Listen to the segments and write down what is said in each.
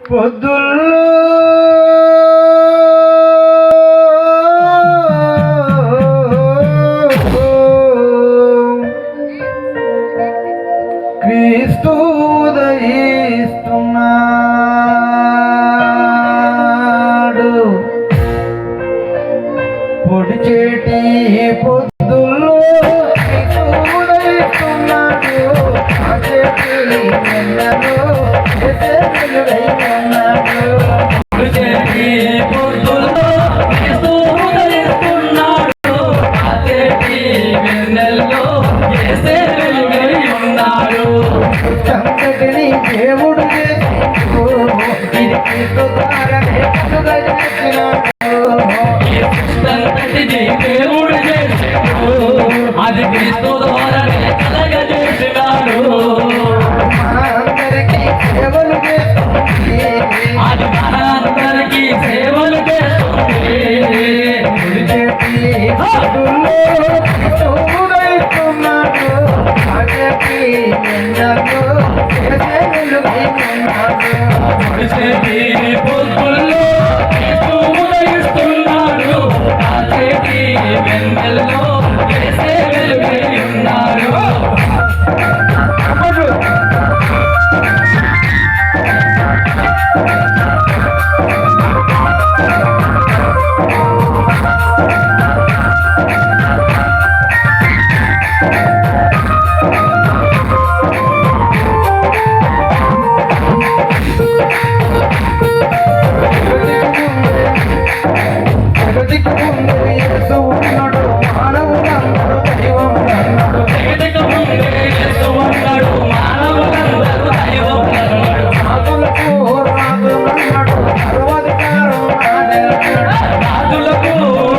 పొద్దుల్లో క్రీస్తు ఉదయిస్తున్నాడు. పొడిచేటి పొద్దుల్లో క్రీస్తు ఉదయిస్తున్నాడు. అచేటి వెన్నెలో యేసే వెలుగైతున్నాడు. పొడిచేటి పొద్దుల్లో క్రీస్తు ఉదయిస్తున్నాడు. అచేటి వెన్నెల్లో యేసే వెలుగై ఉన్నాడు. చంకటిని దేవుడు చేసిండు. ఇది క్రీస్తు ద్వారానే కలుగ చేసినాడు. దేవుడు చేసిండు. అది క్రీస్తు ద్వారానే కలగజేసినాడు. మనందరికీ సేవలు చేస్తుంది. అది మనందరికీ సేవలు చేస్తుంది. పొడిచేటి పొద్దుల్లో క్రీస్తు ఉదయిస్తున్నాడు. అచేటి వెన్నెలో యేసే వెలుగైతున్నాడు. పొడిచేటి పొద్దుల్లో క్రీస్తు ఉదయిస్తున్నాడు. అచేటి వెన్నెల్లో యేసే వెలుగై ఉన్నాడు. జగతికి ముందు యేసు ఉన్నాడు. మానవులందరూ దైవం అన్నాడు. జగతికి ముందే యేసు ఉన్నాడు. మానవులందరూ దైవం అన్నాడు. రాజులకు రాజు అన్నాడు. సర్వాధికారం నాదే అన్నాడు. రాజులకు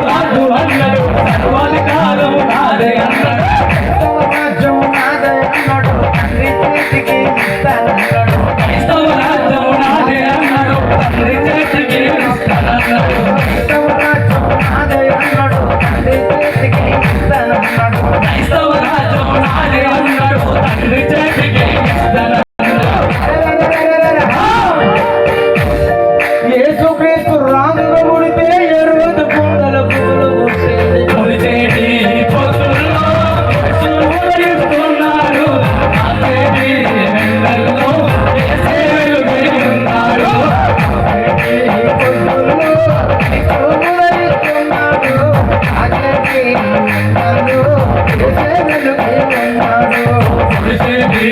రాజు అన్నాడు. సర్వాధికారం నాదే అన్నాడు. క్రైస్తవ రాజ్యం నాదే అన్నాడు. తండ్రి చేతికి ఇస్తానన్నాడు. క్రైస్తవ రాజ్యం నాదే అన్నాడు. తండ్రి చేతికి ఇస్తానన్నాడు. క్రైస్తవ రాజ్యం నాదే అన్నాడు. తండ్రి చేతికి ఇస్తానన్నాడు. క్రైస్తవ రాజ్యం నాదే అన్నాడు. తండ్రి చేతికి ఇస్తానన్నాడు. యేసుక్రీస్తు రాంగు ముడితే ఎరువదు కుండల పూలు పూసేది. పొడిచేటి పొద్దుల్లో యేసు ఉదయిస్తున్నాడు. అచేటి వెన్నెల్లో యేసే వెలుగై ఉన్నాడు. పొద్దుల్లో క్రీస్తు ఉదయిస్తున్నాడు. అచేటి వెన్నెలో యేసే వెలుగై ఉన్నాడు. పొడిచేటి